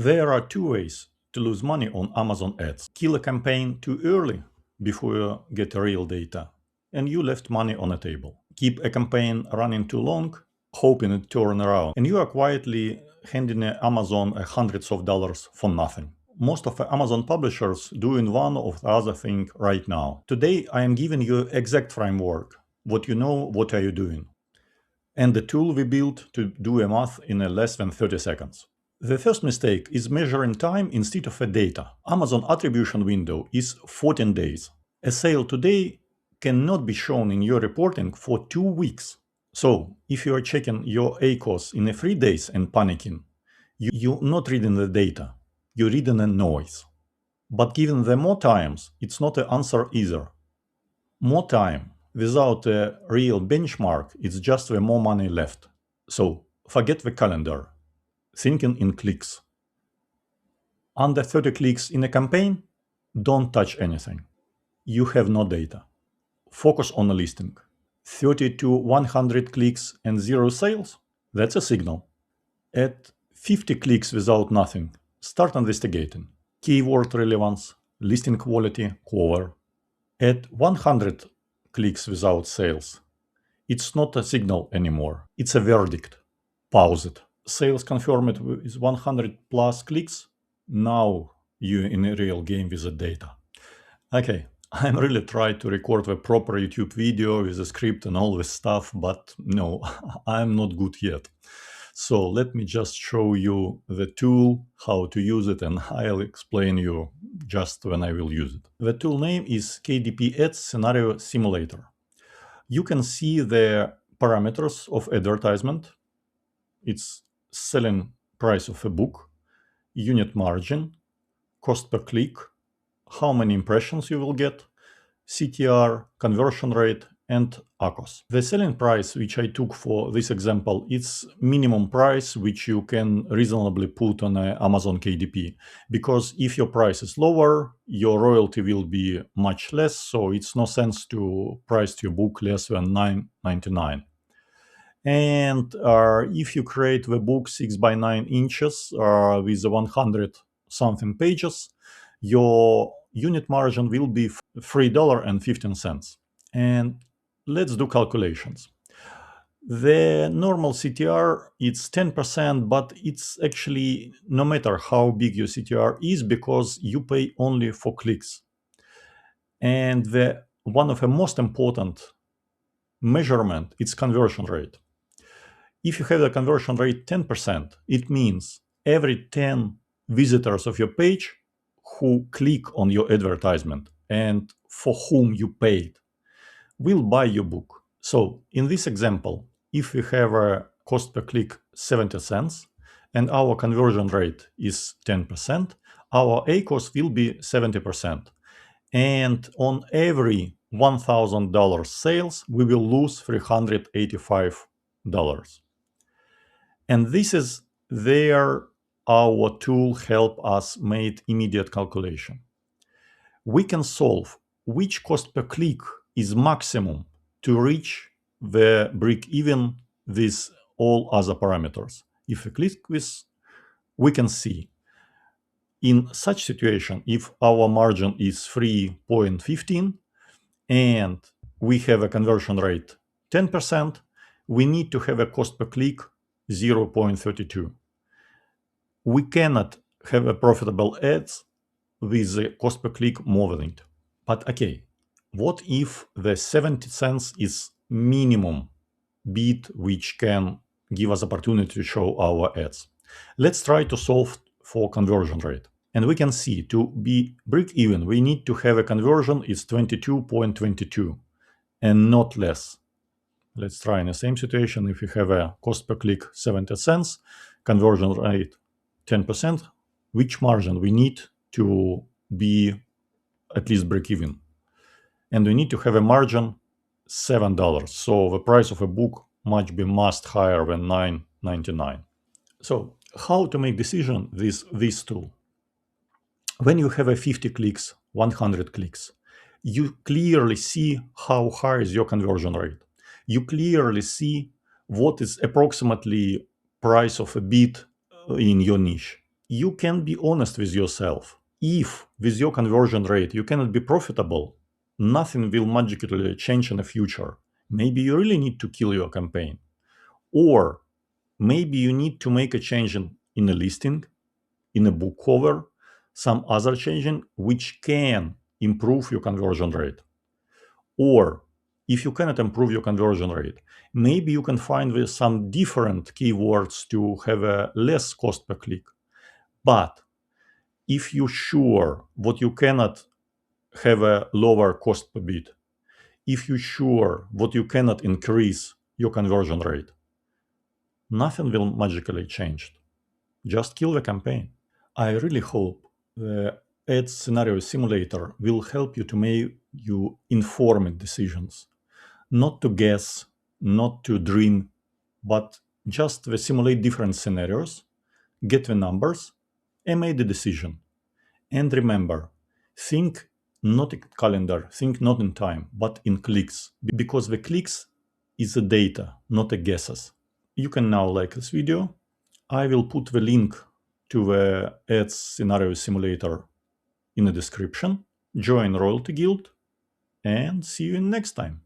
There are two ways to lose money on Amazon ads. Kill a campaign too early before you get real data, and you left money on the table. Keep a campaign running too long, hoping it turn around, and you are quietly handing Amazon hundreds of dollars for nothing. Most of the Amazon publishers doing one or the other thing right now. Today I am giving you exact framework. What you know, what are you doing? And the tool we built to do a math in less than 30 seconds. The first mistake is measuring time instead of a data. Amazon attribution window is 14 days. A sale today cannot be shown in your reporting for 2 weeks. So if you are checking your ACOS in 3 days and panicking, you're not reading the data, you're reading the noise. But given the more times, it's not an answer either. More time without a real benchmark, it's just the more money left. So forget the calendar. Thinking in clicks. Under 30 clicks in a campaign, don't touch anything. You have no data. Focus on a listing. 30 to 100 clicks and 0 sales? That's a signal. At 50 clicks without nothing, start investigating. Keyword relevance, listing quality, cover. At 100 clicks without sales, it's not a signal anymore. It's a verdict. Pause it. Sales confirmed with 100 plus clicks. Now you're in a real game with the data. Okay, I'm really trying to record a proper YouTube video with a script and all this stuff, but no, I'm not good yet. So let me just show you the tool, how to use it, and I'll explain you just when I will use it. The tool name is KDP Ads Scenario Simulator. You can see the parameters of advertisement. It's selling price of a book, unit margin, cost per click, how many impressions you will get, CTR, conversion rate, and ACOS. The selling price which I took for this example, it's minimum price which you can reasonably put on Amazon KDP, because if your price is lower, your royalty will be much less, so it's no sense to price your book less than $9.99. And if you create the book 6 by 9 inches with 100 something pages, your unit margin will be $3.15. And let's do calculations. The normal CTR, it's 10%, but it's actually no matter how big your CTR is, because you pay only for clicks. And one of the most important measurement is conversion rate. If you have the conversion rate 10%, it means every 10 visitors of your page who click on your advertisement and for whom you paid will buy your book. So in this example, if we have a cost per click 70 cents and our conversion rate is 10%, our ACOS will be 70%. And on every $1,000 sales, we will lose $385. And this is where our tool help us make immediate calculation. We can solve which cost per click is maximum to reach the break-even with all other parameters. If we click this, we can see in such situation, if our margin is 3.15 and we have a conversion rate 10%, we need to have a cost per click 0.32. We cannot have a profitable ads with the cost per click more than it. But okay, what if the 70 cents is minimum bid which can give us opportunity to show our ads? Let's try to solve for conversion rate. And we can see to be break even, we need to have a conversion is 22.22 and not less. Let's try in the same situation. If you have a cost per click 70 cents, conversion rate 10%, which margin we need to be at least break even? And we need to have a margin $7. So the price of a book must be higher than $9.99. So how to make decision with this tool? When you have a 50 clicks, 100 clicks, you clearly see how high is your conversion rate. You clearly see what is approximately price of a bid in your niche. you can be honest with yourself. If with your conversion rate you cannot be profitable, nothing will magically change in the future. Maybe you really need to kill your campaign. Or maybe you need to make a change in a listing, in a book cover, some other changing which can improve your conversion rate. Or if you cannot improve your conversion rate, maybe you can find with some different keywords to have a less cost per click. But if you're sure what you cannot have a lower cost per bid, if you're sure what you cannot increase your conversion rate, nothing will magically change. Just kill the campaign. I really hope the Ads Scenario Simulator will help you to make you informed decisions. Not to guess, not to dream, but just to simulate different scenarios, get the numbers, and make the decision. And remember, think not in calendar, think not in time, but in clicks, because the clicks is the data, not the guesses. You can now like this video. I will put the link to the Ads Scenario Simulator in the description. Join Royalty Guild and see you next time.